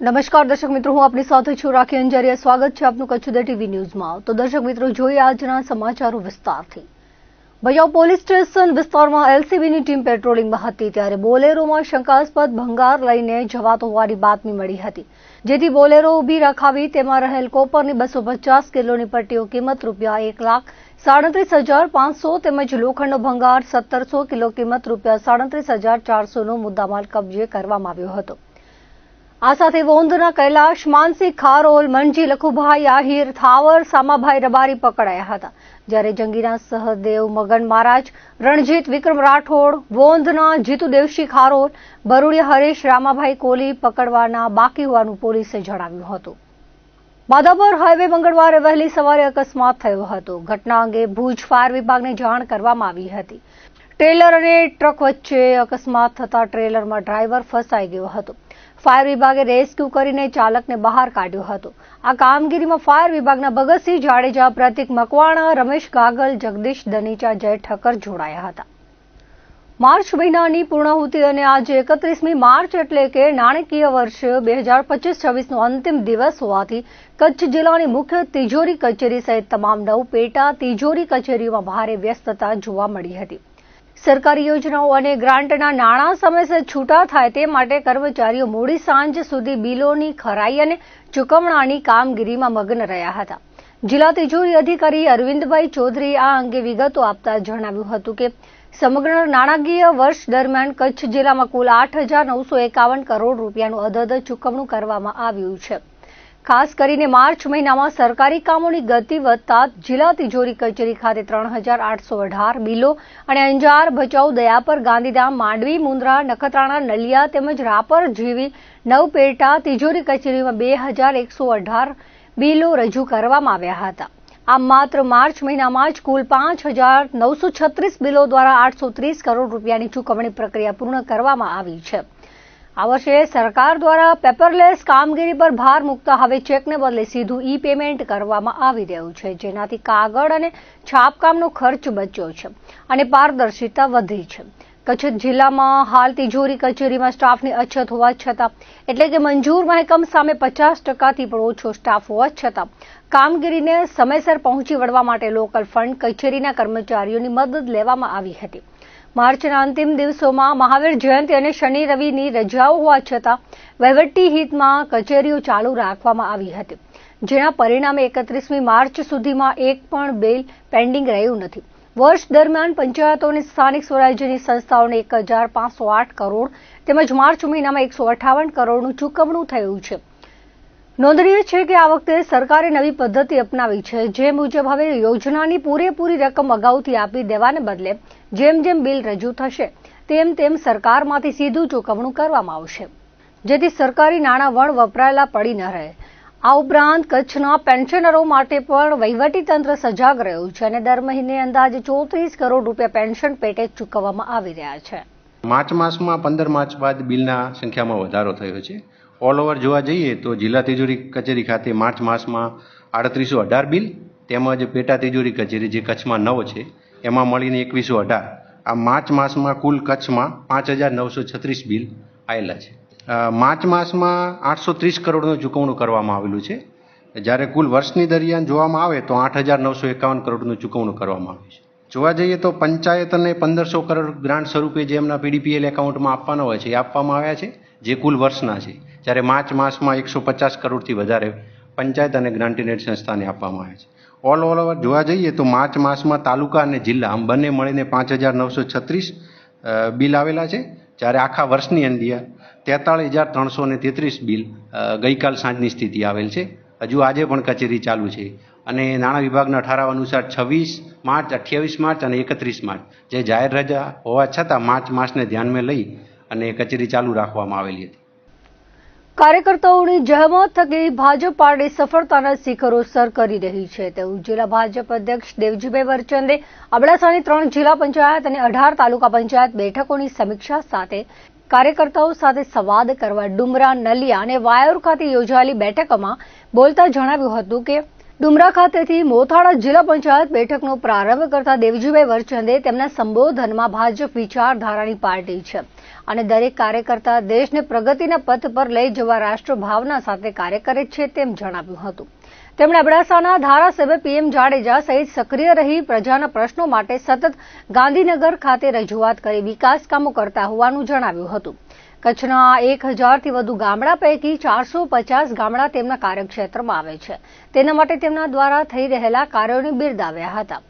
નમસ્કાર દર્શક મિત્રો, હું આપની સાથે છું રાખી અંજારિયા. સ્વાગત છે આપનું કચ્છ ટીવી ન્યૂઝમાં. તો દર્શક મિત્રો, જોઈએ આજના સમાચારો વિસ્તારથી. ભચાઉ પોલીસ સ્ટેશન વિસ્તારમાં એલસીબીની ટીમ પેટ્રોલિંગમાં હતી ત્યારે બોલેરોમાં શંકાસ્પદ ભંગાર લઈને જવાતો હોવાની બાતમી મળી હતી, જેથી બોલેરો ઊભી રખાવી તેમાં રહેલ કોપરની 250 કિલોની પટ્ટીઓ કિંમત ₹1,37,500 તેમજ લોખંડનો ભંગાર 1700 કિલો કિંમત ₹37,400 નો મુદ્દામાલ કબજે કરવામાં આવ્યો હતો. આ સાથે વોંધના કૈલાશ, માનસી ખારોલ, મનજી લખુભાઈ આહિર, થાવર સામાભાઈ રબારી પકડાયા હતા, જ્યારે જંગીના સહદેવ મગન મહારાજ, રણજીત વિક્રમ રાઠોડ, વોંધના જીતુદેવસિંહ ખારોલ, બરુડિયા હરેશ રામાભાઈ કોલી પકડવાના બાકી હોવાનું પોલીસે જણાવ્યું હતું. માધાપર હાઈવે મંગળવારે વહેલી સવારે અકસ્માત થયો હતો. ઘટના અંગે ભુજ ફાયર વિભાગને જાણ કરવામાં આવી હતી. ટ્રેલર અને ટ્રક વચ્ચે અકસ્માત થતા ટ્રેલરમાં ડ્રાઈવર ફસાઈ ગયો હતો. ફાયર વિભાગે રેસ્ક્યુ કરીને ચાલકને બહાર કાઢ્યો હતો. આ કામગીરીમાં ફાયર વિભાગના ભગતસિંહ જાડેજા, પ્રતિક મકવાણા, રમેશ ગાગલ, જગદીશ દનીચા, જય ઠક્કર જોડાયા હતા. માર્ચ મહિનાની પૂર્ણાહુતિ અને આજે 31મી માર્ચ એટલે કે નાણાકીય વર્ષ 2025-26નો અંતિમ દિવસ હોવાથી કચ્છ જિલ્લાની મુખ્ય તિજોરી કચેરી સહિત તમામ 9 પેટા તિજોરી કચેરીઓમાં ભારે વ્યસ્તતા જોવા મળી હતી. સરકારી યોજનાઓ અને ગ્રાન્ટના નાણાં સમયસર છૂટા થાય તે માટે કર્મચારીઓ મોડી સાંજ સુધી બિલોની ખરાઈ અને ચૂકવણાની કામગીરીમાં મગ્ન રહ્યા હતા. જિલ્લા તિજોરી અધિકારી અરવિંદભાઈ ચૌધરીએ આ અંગે વિગતો આપતા જણાવ્યું હતું કે સમગ્ર નાણાકીય વર્ષ દરમિયાન કચ્છ જિલ્લામાં કુલ 8,951 કરોડ રૂપિયાનું અધધ ચૂકવણું કરવામાં આવ્યું છે. ખાસ કરીને માર્ચ મહિનામાં સરકારી કામોની ગતિ વધતા જિલ્લા તિજોરી કચેરી ખાતે 3,818 બિલો અને અંજાર, ભચાઉ, દયાપર, ગાંધીધામ, માંડવી, મુન્દ્રા, નખત્રાણા, નલિયા તેમજ રાપર જેવી 9 પેટા તિજોરી કચેરીમાં 2,118 બિલો રજૂ કરવામાં આવ્યા હતા. આમ માત્ર માર્ચ મહિનામાં જ કુલ 5,936 બિલો દ્વારા 830 કરોડ રૂપિયાની ચૂકવણી પ્રક્રિયા પૂર્ણ કરવામાં આવી છે. આ વર્ષે સરકાર દ્વારા પેપરલેસ કામગીરી પર ભાર મૂકતા હવે ચેકને બદલે સીધું ઈ પેમેન્ટ કરવામાં આવી રહ્યું છે, જેનાથી કાગળ અને છાપકામનો ખર્ચ બચ્યો છે અને પારદર્શિતા વધી છે. કચ્છ જિલ્લામાં હાલ તિજોરી કચેરીમાં સ્ટાફની અછત હોવા છતાં, એટલે કે મંજૂર મહેકમ સામે 50%થી પણ ઓછો સ્ટાફ હોવા છતાં કામગીરીને સમયસર પહોંચી વળવા માટે લોકલ ફંડ કચેરીના કર્મચારીઓની મદદ લેવામાં આવી હતી. માર્ચના અંતિમ દિવસોમાં મહાવીર જયંતિ અને શનિ રવિની રજાઓ હોવા છતાં વહીવટી હિતમાં કચેરીઓ ચાલુ રાખવામાં આવી હતી, જેના પરિણામે 31મી માર્ચ સુધીમાં એક પણ બિલ પેન્ડિંગ રહ્યું નથી. વર્ષ દરમિયાન પંચાયતો અને સ્થાનિક સ્વરાજ્યની સંસ્થાઓને 1,508 કરોડ તેમજ માર્ચ મહિનામાં 158 કરોડનું ચૂકવણું થયું છે. નોંધનીય છે કે આ વખતે સરકારે નવી પદ્ધતિ અપનાવી છે, જે મુજબ હવે યોજનાની પૂરેપૂરી રકમ અગાઉથી આપી દેવાને બદલે જેમ જેમ બિલ રજૂ થશે તેમ તેમ સરકારમાંથી સીધું ચૂકવણું કરવામાં આવશે, જેથી સરકારી નાણાં વણ વપરાયેલા પડી ન રહે. આ ઉપરાંત કચ્છના પેન્શનરો માટે પણ વહીવટીતંત્ર સજાગ રહ્યું છે અને દર મહિને અંદાજે 34 કરોડ રૂપિયા પેન્શન પેટે ચૂકવવામાં આવી રહ્યા છે. માર્ચ માસમાં 15 માર્ચ બાદ બિલના સંખ્યામાં વધારો થયો છે. ઓલ ઓવર જોવા જઈએ તો જિલ્લા તિજોરી કચેરી ખાતે માર્ચ માસમાં 3,818 બિલ તેમજ પેટા તિજોરી કચેરી જે કચ્છમાં 9 છે એમાં મળીને 2,118. આ માર્ચ માસમાં કુલ કચ્છમાં 5,936 બિલ આવેલા છે. માર્ચ માસમાં 830 કરોડનું ચૂકવણું કરવામાં આવેલું છે, જ્યારે કુલ વર્ષની દરમિયાન જોવામાં આવે તો 8,951 કરોડનું ચૂકવણું કરવામાં આવ્યું છે. જોવા જઈએ તો પંચાયતને 1,500 કરોડ ગ્રાન્ટ સ્વરૂપે જે એમના પીડીપીએલ એકાઉન્ટમાં આપવાના હોય છે એ આપવામાં આવ્યા છે, જે કુલ વર્ષના છે. જ્યારે માર્ચ માસમાં 150 કરોડથી વધારે પંચાયત અને ગ્રાન્ટીનેટ સંસ્થાને આપવામાં આવ્યા છે. ઓલ ઓવર જોવા જઈએ તો માર્ચ માસમાં તાલુકા અને જિલ્લા આમ બંને મળીને 5,936 બિલ આવેલા છે, જ્યારે આખા વર્ષની અંદર 43,333 બિલ ગઈકાલ સાંજની સ્થિતિ આવેલ છે. હજુ આજે પણ કચેરી ચાલુ છે અને નાણાં વિભાગના ઠરાવ અનુસાર 26 માર્ચ, 28 માર્ચ અને 31 માર્ચ જે જાહેર રજા હોવા છતાં માર્ચ માસને ધ્યાનમાં લઈ અને કચેરી ચાલુ રાખવામાં આવેલી હતી. કાર્યકર્તાઓની જહેમત થકી ભાજપ પાર્ટી સફળતાના શિખરો સર કરી રહી છે તેવું જિલ્લા ભાજપ અધ્યક્ષ દેવજીભાઈ વરચંદે અબડાસાની 3 જિલ્લા પંચાયત અને 18 તાલુકા પંચાયત બેઠકોની સમીક્ષા સાથે કાર્યકર્તાઓ સાથે સંવાદ કરવા ડુમરા, નલિયા અને વાયોર ખાતે યોજાયેલી બેઠકમાં બોલતા જણાવ્યું હતું કે ડુમરા ખાતેથી મોથાળા જિલ્લા પંચાયત બેઠકનો પ્રારંભ કરતા દેવજીભાઈ વરચંદે તેમના સંબોધનમાં ભાજપ વિચારધારાની પાર્ટી છે અને દરેક કાર્યકર્તા દેશને પ્રગતિના પથ પર લઈ જવા રાષ્ટ્રભાવના સાથે કાર્ય કરે છે તેમ જણાવ્યું હતું. તેમણે અબડાસાના ધારાસભ્ય પીએમ જાડેજા સહિત સક્રિય રહી પ્રજાના પ્રશ્નો માટે સતત ગાંધીનગર ખાતે રજૂઆત કરી વિકાસ કામો કરતા હોવાનું જણાવ્યું હતું. કચ્છના 1000થી વધુ ગામડા પૈકી 450 ગામડા તેમના કાર્યક્ષેત્રમાં આવે છે. તેના માટે તેમના દ્વારા થઈ રહેલા કાર્યોને બિરદાવ્યા હતા.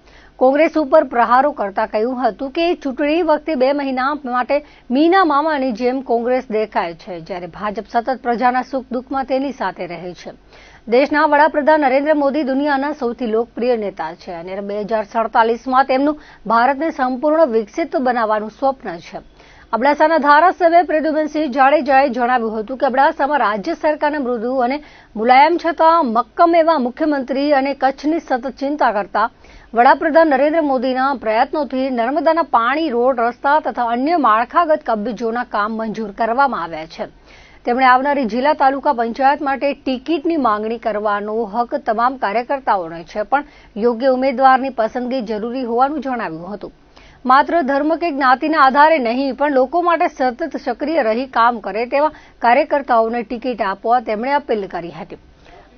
કોંગ્રેસ ઉપર પ્રહારો કરતા કહ્યું હતું કે ચૂંટણી વખતે 2 મહિના માટે મીના મામાની જેમ કોંગ્રેસ દેખાય છે, જ્યારે ભાજપ સતત પ્રજાના સુખ દુઃખમાં તેની સાથે રહે છે. દેશના વડાપ્રધાન નરેન્દ્ર મોદી દુનિયાના સૌથી લોકપ્રિય નેતા છે અને 2047માં તેમનું ભારતને સંપૂર્ણ વિકસિત બનાવવાનું સ્વપ્ન છે. અબડાસાના ધારાસભ્ય પ્રદ્યુમનસિંહ જાડેજાએ જણાવ્યું હતું કે અબડાસામાં રાજ્ય સરકારના મૃદુ અને મુલાયમ છતાં મક્કમ એવા મુખ્યમંત્રી અને કચ્છની સતત ચિંતા કરતા વડાપ્રધાન નરેન્દ્ર મોદીના પ્રયત્નોથી નર્મદાના પાણી, રોડ, રસ્તા તથા અન્ય માળખાગત કબજોના કામ મંજૂર કરવામાં આવ્યા છે. તેમણે આવનારી જિલ્લા તાલુકા પંચાયત માટે ટિકિટની માંગણી કરવાનો હક તમામ કાર્યકર્તાઓને છે, પણ યોગ્ય ઉમેદવારની પસંદગી જરૂરી હોવાનું જણાવ્યું હતું. માત્ર ધર્મ કે જ્ઞાતિના આધારે નહીં, પણ લોકો માટે સતત સક્રિય રહી કામ કરે તેવા કાર્યકર્તાઓને ટિકિટ આપવા તેમણે અપીલ કરી હતી.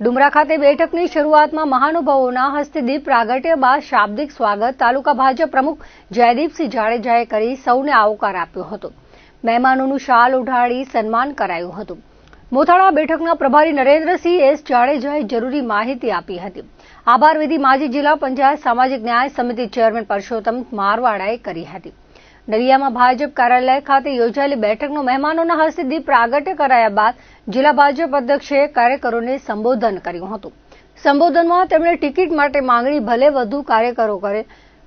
ડુમરા ખાતે બેઠકની શરૂઆતમાં મહાનુભાવોના હસ્તે દીપ પ્રાગટ્ય બાદ શાબ્દિક સ્વાગત તાલુકા ભાજપ પ્રમુખ જયદીપસિંહ જાડેજાએ કરી સૌને આવકાર આપ્યો હતો. મહેમાનોનું શાલ ઉઢાડી સન્માન કરાયું હતું. મોથાળા બેઠકના પ્રભારી નરેન્દ્રસિંહ એસ જાડેજાએ જરૂરી માહિતી આપી હતી. આભાર વિધિ માજી જિલ્લા પંચાયત સામાજિક ન્યાય સમિતિ ચેરમેન પરસોત્તમ મારવાડાએ કરી હતી. નલિયામાં ભાજપ કાર્યાલય ખાતે યોજાયેલી બેઠકનો મહેમાનોના હસ્તે દીપ પ્રાગટ્ય કરાયા બાદ જિલ્લા ભાજપ અધ્યક્ષે કાર્યકરોને સંબોધન કર્યું હતું. સંબોધનમાં તેમણે ટિકિટ માટે માંગણી ભલે વધુ કાર્યકરો કરે,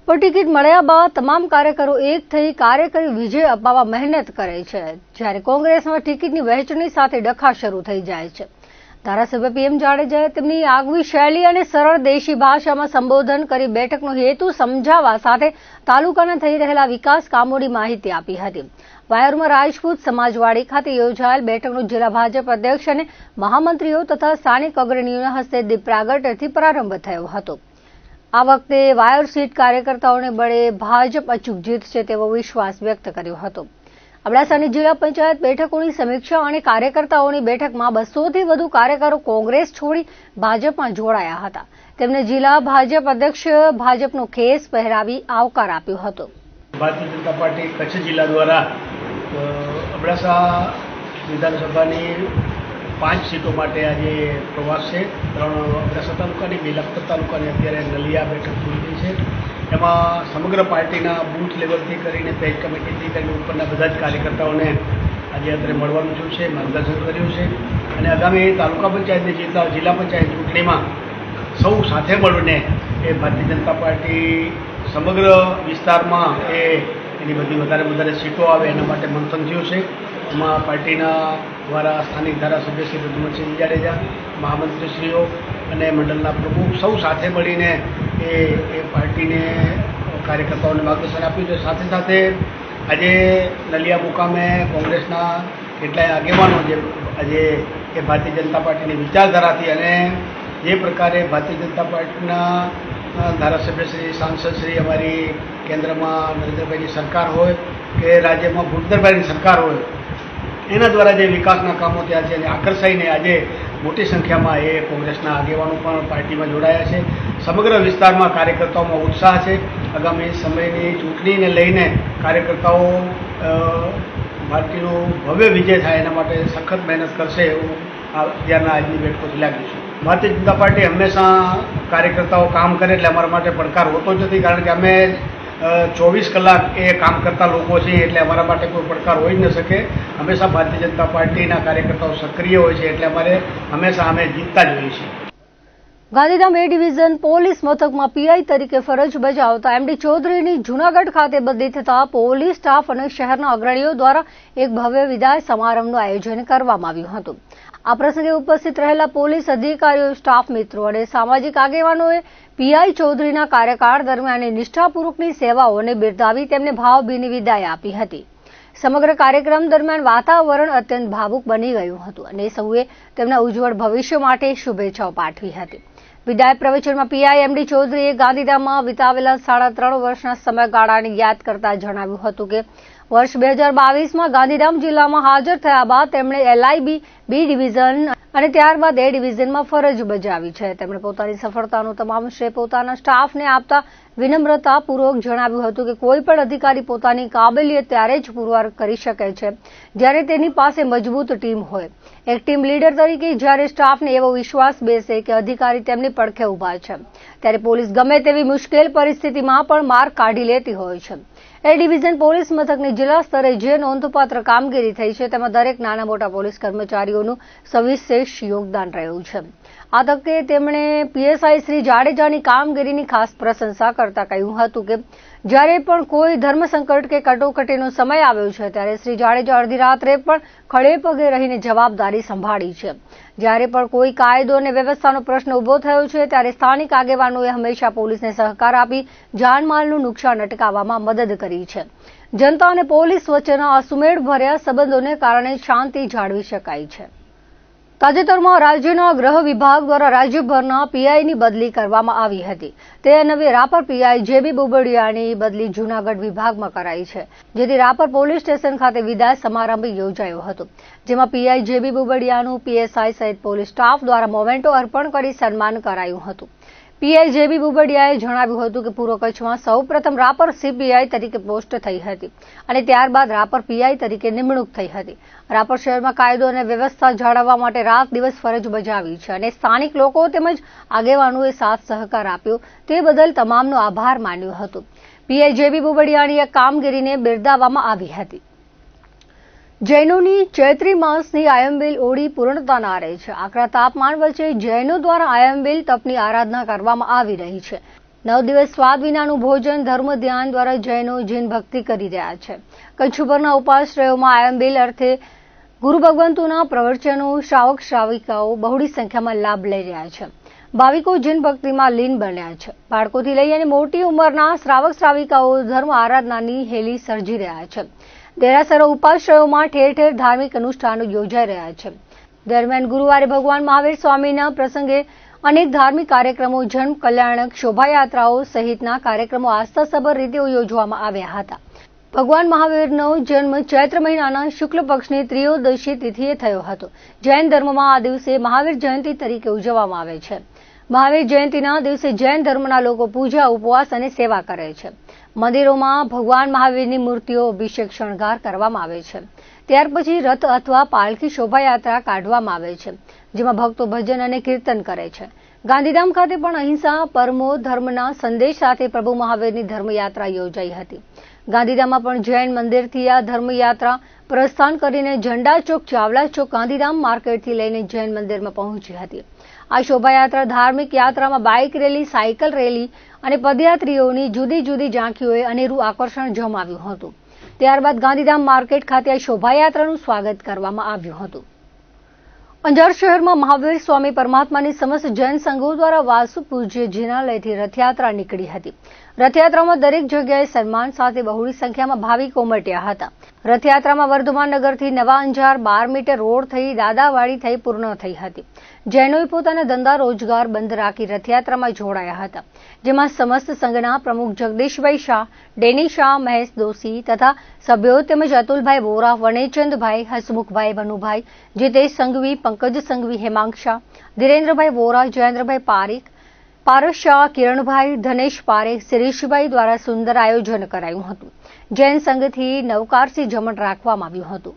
પણ ટિકિટ મળ્યા બાદ તમામ કાર્યકરો એક થઈ કાર્ય કરી વિજય અપાવવા મહેનત કરે છે, જ્યારે કોંગ્રેસમાં ટિકિટની વહેંચણી સાથે ડખા શરૂ થઈ જાય છે. ધારાસભ્ય પીએમ જાડેજાએ તેમની આગવી શૈલી અને સરળ દેશી ભાષામાં સંબોધન કરી બેઠકનો હેતુ સમજાવવા સાથે તાલુકાના થઈ રહેલા વિકાસ કામોની માહિતી આપી હતી. વાયરમાં રાજપૂત સમાજવાડી ખાતે યોજાયેલ બેઠકનો જિલ્લા ભાજપ અધ્યક્ષ અને મહામંત્રીઓ તથા સ્થાનિક અગ્રણીઓના હસ્તે દીપ પ્રાગટ્યથી પ્રારંભ થયો હતો. આ વખતે વાયર સીટ કાર્યકર્તાઓને બળે ભાજપ અચૂક જીતશે તેવો વિશ્વાસ વ્યક્ત કર્યો હતો. અબડાસાની જિલ્લા પંચાયત બેઠકોની સમીક્ષા અને કાર્યકર્તાઓની બેઠકમાં 200થી વધુ કાર્યકરો કોંગ્રેસ છોડી ભાજપમાં જોડાયા હતા. તેમને જિલ્લા ભાજપ અધ્યક્ષ ભાજપનો ખેસ પહેરાવી આવકાર આપ્યો હતો. ભારતીય જનતા પાર્ટી કચ્છ જિલ્લા દ્વારા અબડાસા વિધાનસભાની 5 સીટો માટે આજે પ્રવાસ છે. 3 અબડાસા તાલુકાની, 2 લખપત તાલુકાની, અત્યારે નલિયા બેઠક પૂરી છે. એમાં સમગ્ર પાર્ટીના બૂથ લેવલથી કરીને પેજ કમિટીથી કરીને ઉપરના બધા જ કાર્યકર્તાઓને આજે અત્યારે મળવાનું થયું છે, માર્ગદર્શન કર્યું છે અને આગામી તાલુકા પંચાયતની જિલ્લા પંચાયત ચૂંટણીમાં સૌ સાથે મળીને એ ભારતીય જનતા પાર્ટી સમગ્ર વિસ્તારમાં એની બધી વધારે સીટો આવે એના માટે મંથન થયું છે. એમાં પાર્ટીના દ્વારા સ્થાનિક ધારાસભ્ય શ્રી પ્રદ્યુમનસિંહ જાડેજા, મહામંત્રીશ્રીઓ અને મંડળના પ્રમુખ સૌ સાથે મળીને એ પાર્ટીને કાર્યકર્તાઓને માર્ગદર્શન આપ્યું છે. સાથે સાથે આજે નલિયા મુકામે કોંગ્રેસના કેટલાય આગેવાનો જે આજે એ ભારતીય જનતા પાર્ટીની વિચારધારાથી અને જે પ્રકારે ભારતીય જનતા પાર્ટીના ધારાસભ્યશ્રી, સાંસદશ્રી, અમારી કેન્દ્રમાં નરેન્દ્રભાઈની સરકાર હોય કે રાજ્યમાં ભૂપેન્દ્રભાઈની સરકાર હોય, એના દ્વારા જે વિકાસના કામો થયા છે અને આકર્ષાઈને આજે મોટી સંખ્યામાં એ કોંગ્રેસના આગેવાનો પણ પાર્ટીમાં જોડાયા છે. સમગ્ર વિસ્તારમાં કાર્યકર્તાઓમાં ઉત્સાહ છે. આગામી સમયની ચૂંટણીને લઈને કાર્યકર્તાઓ પાર્ટીનો ભવ્ય વિજય થાય એના માટે સખત મહેનત કરશે એવું અત્યારના આજની બેઠકોથી લાગ્યું છે. ભારતીય જનતા પાર્ટી હંમેશા કાર્યકર્તાઓ કામ કરે એટલે અમારા માટે પડકાર હોતો જ નથી, કારણ કે અમે 24 કલાક એ કામ કરતા લોકો છીએ એટલે અમારા માટે કોઈ પડકાર હોઈ જ ન શકે. હંમેશા ભારતીય જનતા પાર્ટીના કાર્યકર્તાઓ સક્રિય હોય છે એટલે અમારે હંમેશા અમે જીતતા જ હોઈએ છીએ. ગાંધીધામ એ ડિવિઝન પોલીસ મથકમાં પીઆઈ તરીકે ફરજ બજાવતા એમડી ચૌધરીની જૂનાગઢ ખાતે બદલી થતા પોલીસ સ્ટાફ અને શહેરના અગ્રણીઓ દ્વારા એક ભવ્ય વિદાય સમારંભનું આયોજન કરવામાં આવ્યું હતું. આ પ્રસંગે ઉપસ્થિત રહેલા પોલીસ અધિકારીઓ, સ્ટાફ મિત્રો અને સામાજિક આગેવાનોએ પીઆઈ ચૌધરીના કાર્યકાળ દરમિયાન નિષ્ઠાપૂર્વકની સેવાઓને બિરદાવી તેમને ભાવભીની વિદાય આપી હતી. સમગ્ર કાર્યક્રમ દરમિયાન વાતાવરણ અત્યંત ભાવુક બની ગયું હતું અને સૌએ તેમના ઉજ્જવળ ભવિષ્ય માટે શુભેચ્છાઓ પાઠવી હતી. વિદાય પ્રવચનમાં પીઆઈ એમડી ચૌધરીએ ગાંધીધામમાં વિતાવેલા 3.5 વર્ષના સમયગાળાને યાદ કરતા જણાવ્યું હતું કે વર્ષ 2022માં ગાંધીધામ જિલ્લામાં હાજર થયા બાદ તેમણે LIB B ડિવિઝન અને ત્યારબાદ A ડિવિઝનમાં ફરજ બજાવી છે. તેમણે પોતાની સફળતાનો તમામ શ્રેય પોતાના સ્ટાફને આપતા વિનમ્રતાપૂર્વક જણાવ્યું હતું કે કોઈ પણ અધિકારી પોતાની કાબેલિયત ત્યારે જ પુરવાર કરી શકે છે જ્યારે તેની પાસે મજબૂત ટીમ હોય. એક ટીમ લીડર તરીકે જ્યારે સ્ટાફને એવો વિશ્વાસ બેસે કે અધિકારી તેમની પડખે ઊભા છે, ત્યારે પોલીસ ગમે તેવી મુશ્કેલ પરિસ્થિતિમાં પણ માર કાઢી લેતી હોય છે. A ડિવિઝન પોલીસ મથકની જિલ્લા સ્તરે જે નોંધપાત્ર કામગીરી થઈ છે તેમાં દરેક નાના મોટા પોલીસ કર્મચારીઓનું સવિશેષ યોગદાન રહ્યું છે. આ તકે તેમણે PSI શ્રી જાડેજાની કામગીરીની ખાસ પ્રશંસા કરતા કહ્યું હતું કે જ્યારે પણ કોઈ ધર્મસંકટ કે કટોકટીનો સમય આવ્યો છે ત્યારે શ્રી જાડેજા અડધી રાત્રે પણ ખડે પગે રહીને જવાબદારી સંભાળી છે. જ્યારે પણ કોઈ કાયદો અને વ્યવસ્થાનો પ્રશ્ન ઉભો થયો છે ત્યારે સ્થાનિક આગેવાનોએ હંમેશા પોલીસને સહકાર આપી જાનમાલનું નુકસાન અટકાવવામાં મદદ કરી છે. જનતા અને પોલીસ વચ્ચેના અસુમેળભર્યા સંબંધોને કારણે શાંતિ જાળવી શકાય છે. તાજેતરમાં રાજ્યના ગૃહ વિભાગ દ્વારા રાજ્યભરના PIની બદલી કરવામાં આવી હતી. તે અન્વયે રાપર PI JB બુબડિયાની બદલી જૂનાગઢ વિભાગમાં કરાઈ છે, જેથી રાપર પોલીસ સ્ટેશન ખાતે વિદાય સમારંભ યોજાયો હતો, જેમાં PI JB બુબડિયાનું PSI સહિત પોલીસ સ્ટાફ દ્વારા મોમેન્ટો અર્પણ કરી સન્માન કરાયું હતું. PI JB બુબડિયાએ જણાવ્યું હતું કે પૂર્વ કચ્છમાં સૌપ્રથમ રાપર CPI તરીકે પોસ્ટ થઈ હતી અને ત્યારબાદ રાપર PI તરીકે નિમણૂક થઈ હતી. રાપર શહેરમાં કાયદો અને વ્યવસ્થા જાળવવા માટે રાત દિવસ ફરજ બજાવી છે અને સ્થાનિક લોકો તેમજ આગેવાનોએ સાથ સહકાર આપ્યો તે બદલ તમામનો આભાર માન્યો હતો. PI JB બુબડિયાની આ કામગીરીને બિરદાવવામાં આવી હતી. જૈનોની ચૈત્રી માસની આયંબિલ ઓળી પૂર્ણતાના આરે છે. આકરા તાપમાન વચ્ચે જૈનો દ્વારા આયંબિલ તપની આરાધના કરવામાં આવી રહી છે. 9 દિવસ સ્વાદ વિનાનું ભોજન ધર્મ ધ્યાન દ્વારા જૈનો જીન ભક્તિ કરી રહ્યા છે. કચ્છભરના ઉપાશ્રયોમાં આયંબિલ અર્થે ગુરુ ભગવંતોના પ્રવચનો શ્રાવક શ્રાવિકાઓ બહોળી સંખ્યામાં લાભ લઈ રહ્યા છે. ભાવિકો જીન ભક્તિમાં લીન બન્યા છે. બાળકોથી લઈ અને મોટી ઉંમરના શ્રાવક શ્રાવિકાઓ ધર્મ આરાધનાની હેલી સર્જી રહ્યા છે. દેરાસરો ઉપાશ્રયોમાં ઠેર ઠેર ધાર્મિક અનુષ્ઠાનો યોજાઈ રહ્યા છે. દરમિયાન ગુરુવારે ભગવાન મહાવીર સ્વામીના પ્રસંગે અનેક ધાર્મિક કાર્યક્રમો, જન કલ્યાણક શોભાયાત્રાઓ સહિતના કાર્યક્રમો આસ્થાસભર રીતે યોજવામાં આવ્યા હતા. ભગવાન મહાવીરનો જન્મ ચૈત્ર મહિનાના શુક્લ પક્ષની ત્રિયોદશી તિથિએ થયો હતો. જૈન ધર્મમાં આ દિવસે મહાવીર જયંતિ તરીકે ઉજવવામાં આવે છે. મહાવીર જયંતિના દિવસે જૈન ધર્મના લોકો પૂજા, ઉપવાસ અને સેવા કરે છે. મંદિરોમાં ભગવાન મહાવીરની મૂર્તિઓ, અભિષેક, શણગાર કરવામાં આવે છે. ત્યાર પછી રથ અથવા પાલખી શોભાયાત્રા કાઢવામાં આવે છે, જેમાં ભક્તો ભજન અને કીર્તન કરે છે. ગાંધીધામ ખાતે પણ અહિંસા પરમો ધર્મના સંદેશ સાથે પ્રભુ મહાવીરની ધર્મયાત્રા યોજાઈ હતી. ગાંધીધામમાં પણ જૈન મંદિરથી આ ધર્મયાત્રા પ્રસ્થાન કરીને ઝંડા ચોક, ચાવલા ચોક, ગાંધીધામ માર્કેટથી લઈને જૈન મંદિરમાં પહોંચી હતી. આ શોભાયાત્રા ધાર્મિક યાત્રામાં બાઇક રેલી, સાયકલ રેલી અને પદયાત્રીઓની જુદી જુદી ઝાંખીઓએ અનેરું આકર્ષણ જમાવ્યું હતું. ત્યારબાદ ગાંધીધામ માર્કેટ ખાતે આ શોભાયાત્રાનું સ્વાગત કરવામાં આવ્યું હતું. અંજાર શહેરમાં મહાવીર સ્વામી પરમાત્માની સમસ્ત જૈન સંઘો દ્વારા વાસુ પૂજ્ય જિનાલયથી રથયાત્રા નીકળી હતી. રથયાત્રામાં દરેક જગ્યાએ સન્માન સાથે બહોળી સંખ્યામાં ભાવિકો ઉમટ્યા હતા. રથયાત્રામાં વર્ધમાન નગરથી નવા અંજાર 12 મીટર રોડ થઈ દાદાવાડી થઈ પૂર્ણ થઈ હતી. જૈનોએ પોતાના ધંધા રોજગાર બંધ રાખી રથયાત્રામાં જોડાયા હતા, જેમાં સમસ્ત સંઘના પ્રમુખ જગદીશભાઈ શાહ, ડેની શાહ, મહેશ દોશી તથા સભ્યો તેમજ અતુલભાઈ વોરા, વનેચંદભાઈ, હસમુખભાઈ, ભનુભાઈ, જીતેશ સંઘવી, પંકજ સંઘવી, હેમાંગ શાહ, ધીરેન્દ્રભાઈ વોરા, જયેન્દ્રભાઈ પારીખ, પારસ શાહ, કિરણભાઈ, ધનેશ પારેખ, શિરીષભાઈ દ્વારા સુંદર આયોજન કરાયું હતું. જૈન સંઘથી નવકારસી જમણ રાખવામાં આવ્યું હતું.